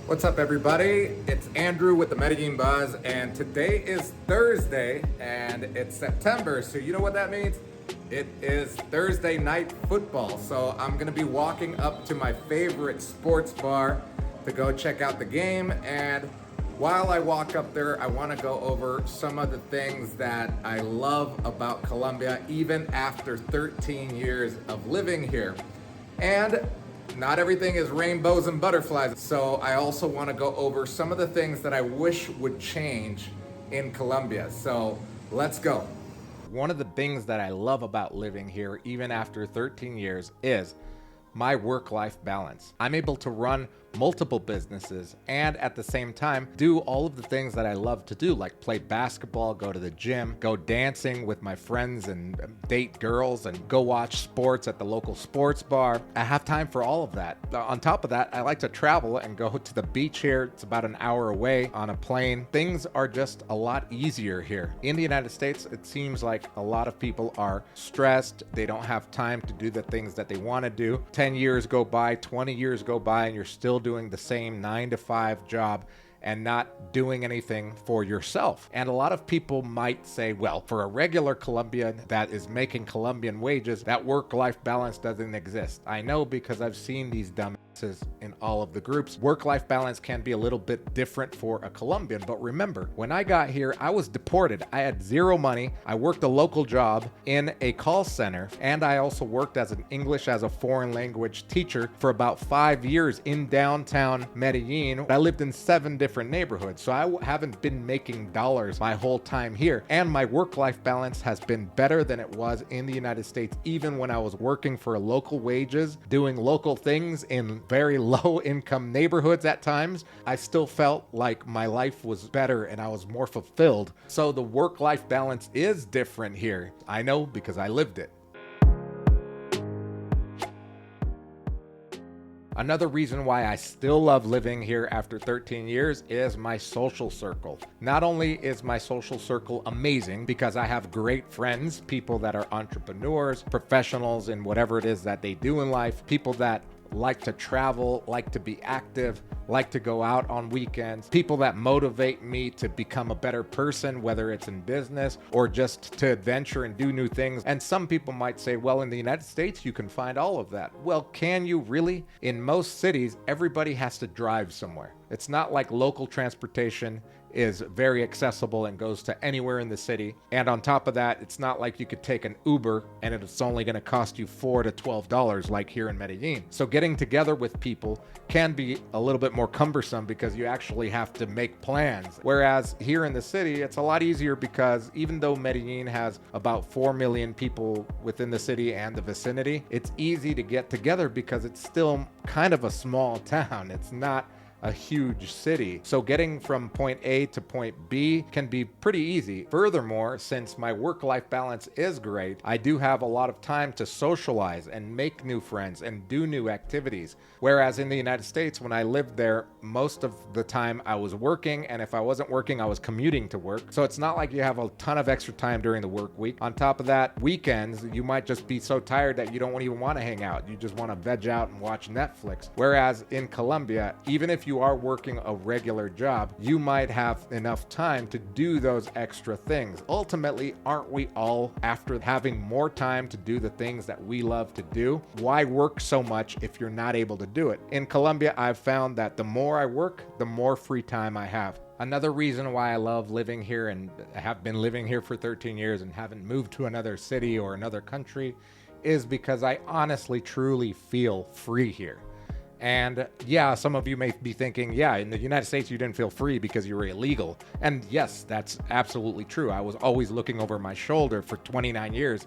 What's up, everybody? It's Andrew with the Medellin Buzz, and today is Thursday, and it's September, so you know what that means? It is Thursday night football, so I'm gonna be walking up to my favorite sports bar to go check out the game, and while I walk up there, I wanna go over some of the things that I love about Colombia, even after 13 years of living here. And not everything is rainbows and butterflies. So I also want to go over some of the things that I wish would change in Colombia. So let's go. One of the things that I love about living here, even after 13 years, is my work-life balance. I'm able to run multiple businesses and at the same time do all of the things that I love to do, like play basketball, go to the gym, go dancing with my friends and date girls and go watch sports at the local sports bar. I have time for all of that. On top of that, I like to travel and go to the beach here. It's about an hour away on a plane. Things are just a lot easier here. In the United States, it seems like a lot of people are stressed. They don't have time to do the things that they want to do. 10 years go by, 20 years go by, and you're still doing the same 9 to 5 job and not doing anything for yourself. And a lot of people might say, well, for a regular Colombian that is making Colombian wages, that work-life balance doesn't exist. I know, because I've seen these dumbasses in all of the groups. Work-life balance can be a little bit different for a Colombian, but remember, when I got here, I was deported. I had zero money. I worked a local job in a call center, and I also worked as an English as a foreign language teacher for about 5 years in downtown Medellin. I lived in 7 different neighborhoods, so I haven't been making dollars my whole time here, and my work-life balance has been better than it was in the United States, even when I was working for local wages, doing local things in very low income neighborhoods at times. I still felt like my life was better and I was more fulfilled. So the work-life balance is different here. I know, because I lived it. Another reason why I still love living here after 13 years is my social circle. Not only is my social circle amazing because I have great friends, people that are entrepreneurs, professionals in whatever it is that they do in life, people that like to travel, like to be active, like to go out on weekends, people that motivate me to become a better person, whether it's in business or just to adventure and do new things. And some people might say, well, in the United States, you can find all of that. Well, can you really? In most cities, everybody has to drive somewhere. It's not like local transportation is very accessible and goes to anywhere in the city. And on top of that, it's not like you could take an Uber and it's only going to cost you $4 to $12 like here in Medellin. So getting together with people can be a little bit more cumbersome because you actually have to make plans. Whereas here in the city, it's a lot easier because even though Medellin has about 4 million people within the city and the vicinity, it's easy to get together because it's still kind of a small town. It's not a huge city. So getting from point A to point B can be pretty easy. Furthermore, since my work-life balance is great, I do have a lot of time to socialize and make new friends and do new activities. Whereas in the United States, when I lived there, most of the time I was working, and if I wasn't working, I was commuting to work. So it's not like you have a ton of extra time during the work week. On top of that, weekends, you might just be so tired that you don't even want to hang out. You just want to veg out and watch Netflix. Whereas in Colombia, even if you are working a regular job, you might have enough time to do those extra things. Ultimately, aren't we all after having more time to do the things that we love to do? Why work so much if you're not able to do it? In Colombia, I've found that the more I work, the more free time I have. Another reason why I love living here and have been living here for 13 years and haven't moved to another city or another country is because I honestly, truly feel free here. And yeah, some of you may be thinking, yeah, in the United States, you didn't feel free because you were illegal. And yes, that's absolutely true. I was always looking over my shoulder for 29 years.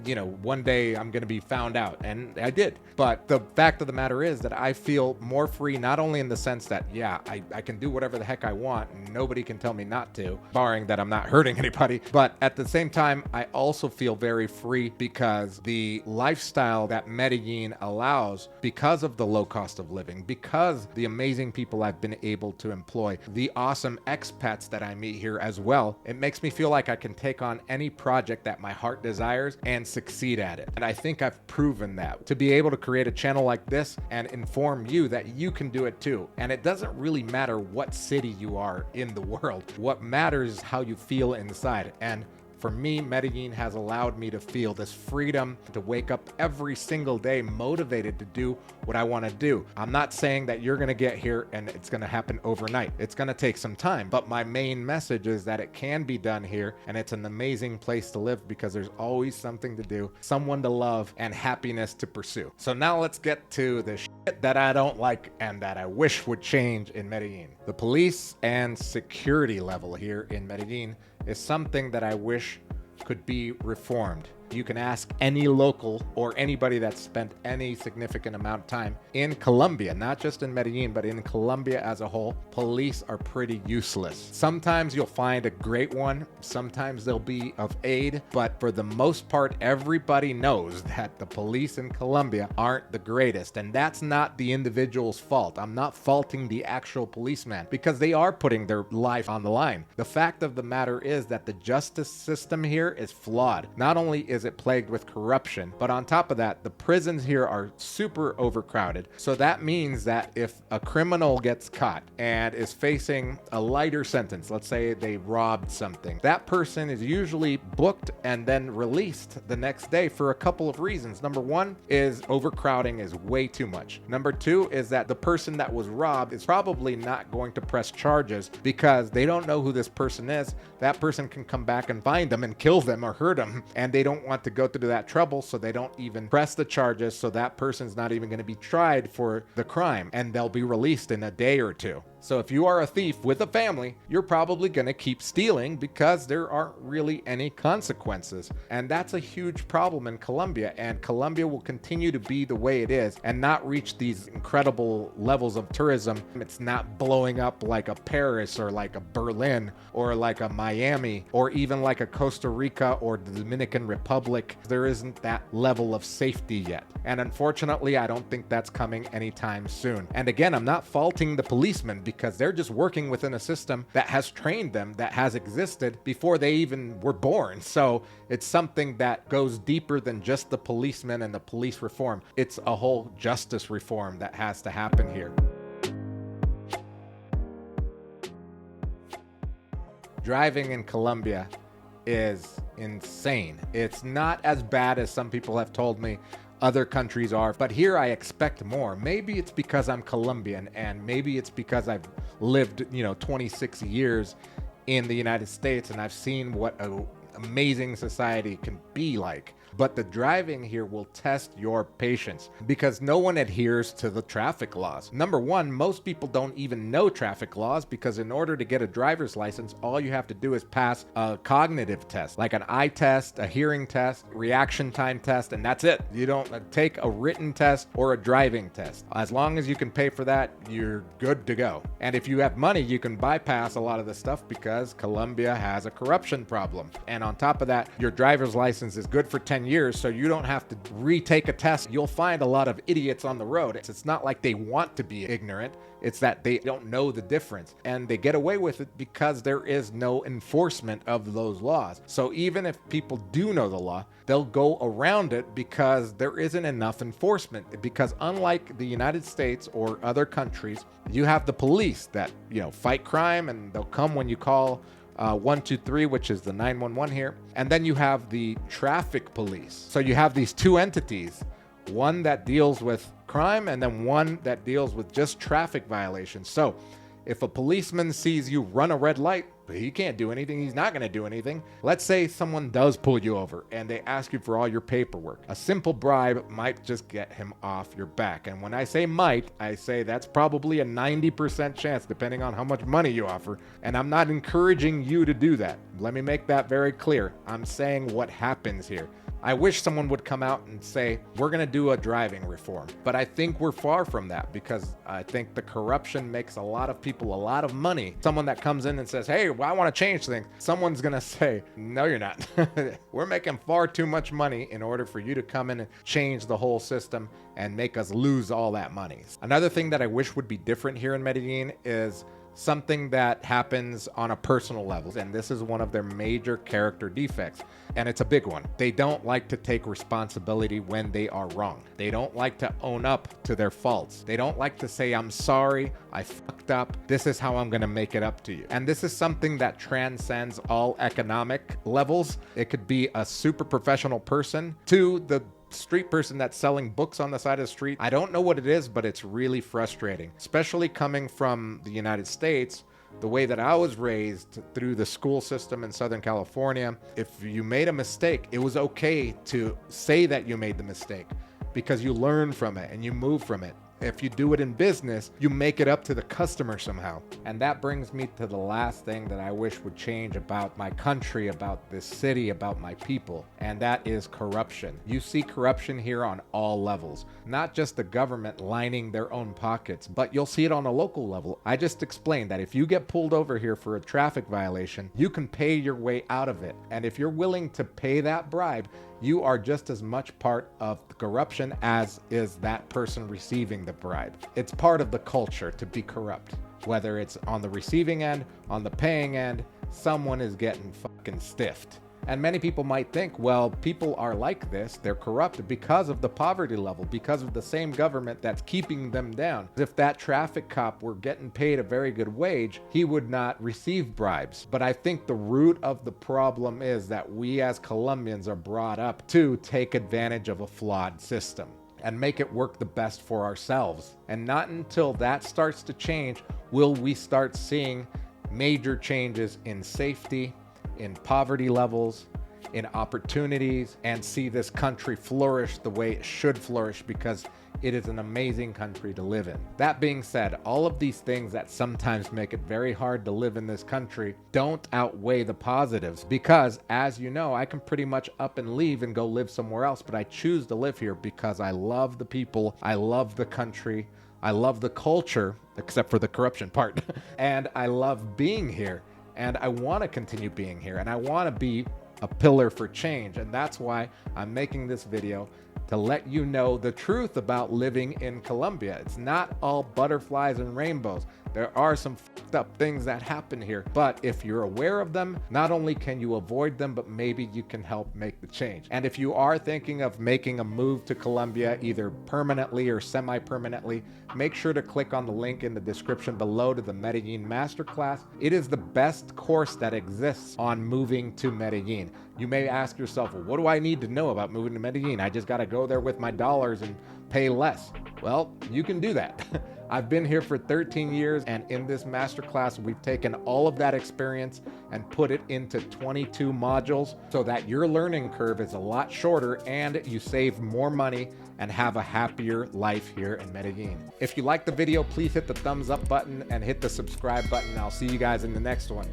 You know, one day I'm going to be found out, and I did. But the fact of the matter is that I feel more free, not only in the sense that, yeah, I can do whatever the heck I want, and nobody can tell me not to, barring that I'm not hurting anybody. But at the same time, I also feel very free because the lifestyle that Medellin allows, because of the low cost of living, because the amazing people I've been able to employ, the awesome expats that I meet here as well, it makes me feel like I can take on any project that my heart desires and and succeed at it. And I think I've proven that to be able to create a channel like this and inform you that you can do it too. And it doesn't really matter what city you are in the world. What matters is how you feel inside. And for me, Medellin has allowed me to feel this freedom to wake up every single day motivated to do what I want to do. I'm not saying that you're going to get here and it's going to happen overnight. It's going to take some time, but my main message is that it can be done here, and it's an amazing place to live because there's always something to do, someone to love, and happiness to pursue. So now let's get to the shit that I don't like and that I wish would change in Medellin. The police and security level here in Medellin is something that I wish could be reformed. You can ask any local or anybody that's spent any significant amount of time in Colombia, not just in Medellin, but in Colombia as a whole. Police are pretty useless. Sometimes you'll find a great one, sometimes they'll be of aid, but for the most part, everybody knows that the police in Colombia aren't the greatest, and that's not the individual's fault. I'm not faulting the actual policeman because they are putting their life on the line. The fact of the matter is that the justice system here is flawed. Not only is it plagued with corruption, but on top of that, the prisons here are super overcrowded. So that means that if a criminal gets caught and is facing a lighter sentence, let's say they robbed something, that person is usually booked and then released the next day for a couple of reasons. Number one is overcrowding is way too much. Number two is that the person that was robbed is probably not going to press charges because they don't know who this person is. That person can come back and find them and kill them or hurt them, and they don't want to go through that trouble, so they don't even press the charges, so that person's not even going to be tried for the crime, and they'll be released in a day or two. So if you are a thief with a family, you're probably going to keep stealing because there aren't really any consequences. And that's a huge problem in Colombia, and Colombia will continue to be the way it is and not reach these incredible levels of tourism. It's not blowing up like a Paris or like a Berlin or like a Miami or even like a Costa Rica or the Dominican Republic. There isn't that level of safety yet. And unfortunately, I don't think that's coming anytime soon. And again, I'm not faulting the policemen because they're just working within a system that has trained them, that has existed before they even were born. So it's something that goes deeper than just the policemen and the police reform. It's a whole justice reform that has to happen here. Driving in Colombia is insane. It's not as bad as some people have told me other countries are, but here I expect more. Maybe it's because I'm Colombian, and maybe it's because I've lived, 26 years in the United States, and I've seen what an amazing society can be like. But the driving here will test your patience because no one adheres to the traffic laws. Number one, most people don't even know traffic laws because in order to get a driver's license, all you have to do is pass a cognitive test, like an eye test, a hearing test, reaction time test, and that's it. You don't take a written test or a driving test. As long as you can pay for that, you're good to go. And if you have money, you can bypass a lot of the stuff because Colombia has a corruption problem. And on top of that, your driver's license is good for 10 years, so you don't have to retake a test. You'll find a lot of idiots on the road. It's not like they want to be ignorant. It's that they don't know the difference, and they get away with it because there is no enforcement of those laws. So even if people do know the law, they'll go around it because there isn't enough enforcement. Because unlike the United States or other countries, you have the police that, fight crime, and they'll come when you call 123, which is the 911 here. And then you have the traffic police. So you have these two entities, one that deals with crime and then one that deals with just traffic violations. So if a policeman sees you run a red light, he can't do anything. He's not going to do anything. Let's say someone does pull you over and they ask you for all your paperwork. A simple bribe might just get him off your back. And when I say might, I say that's probably a 90% chance depending on how much money you offer. And I'm not encouraging you to do that. Let me make that very clear. I'm saying what happens here. I wish someone would come out and say, we're going to do a driving reform. But I think we're far from that because I think the corruption makes a lot of people a lot of money. Someone that comes in and says, hey, well, I want to change things. Someone's going to say, no, you're not. We're making far too much money in order for you to come in and change the whole system and make us lose all that money. Another thing that I wish would be different here in Medellin is something that happens on a personal level, and this is one of their major character defects, and it's a big one. They don't like to take responsibility when they are wrong. They don't like to own up to their faults. They don't like to say, I'm sorry, I fucked up, this is how I'm gonna make it up to you. And this is something that transcends all economic levels. It could be a super professional person to the street person that's selling books on the side of the street. I don't know what it is, but it's really frustrating, especially coming from the United States. The way that I was raised through the school system in Southern California, if you made a mistake, it was okay to say that you made the mistake because you learn from it and you move from it. If you do it in business, you make it up to the customer somehow. And that brings me to the last thing that I wish would change about my country, about this city, about my people, and that is corruption. You see corruption here on all levels, not just the government lining their own pockets, but you'll see it on a local level. I just explained that if you get pulled over here for a traffic violation, you can pay your way out of it. And if you're willing to pay that bribe, you are just as much part of the corruption as is that person receiving the bribe. It's part of the culture to be corrupt. Whether it's on the receiving end, on the paying end, someone is getting fucking stiffed. And many people might think, well, people are like this, they're corrupt because of the poverty level, because of the same government that's keeping them down. If that traffic cop were getting paid a very good wage, he would not receive bribes. But I think the root of the problem is that we as Colombians are brought up to take advantage of a flawed system and make it work the best for ourselves. And not until that starts to change will we start seeing major changes in safety, in poverty levels, in opportunities, and see this country flourish the way it should flourish, because it is an amazing country to live in. That being said, all of these things that sometimes make it very hard to live in this country don't outweigh the positives, because as you know, I can pretty much up and leave and go live somewhere else, but I choose to live here because I love the people, I love the country, I love the culture, except for the corruption part, and I love being here. And I want to continue being here, and I want to be a pillar for change. And that's why I'm making this video, to let you know the truth about living in Colombia. It's not all butterflies and rainbows. There are some fucked up things that happen here, but if you're aware of them, not only can you avoid them, but maybe you can help make the change. And if you are thinking of making a move to Colombia, either permanently or semi-permanently, make sure to click on the link in the description below to the Medellin Masterclass. It is the best course that exists on moving to Medellin. You may ask yourself, well, what do I need to know about moving to Medellin? I just got to go there with my dollars and pay less. Well, you can do that. I've been here for 13 years, and in this masterclass, we've taken all of that experience and put it into 22 modules so that your learning curve is a lot shorter and you save more money and have a happier life here in Medellin. If you like the video, please hit the thumbs up button and hit the subscribe button. I'll see you guys in the next one.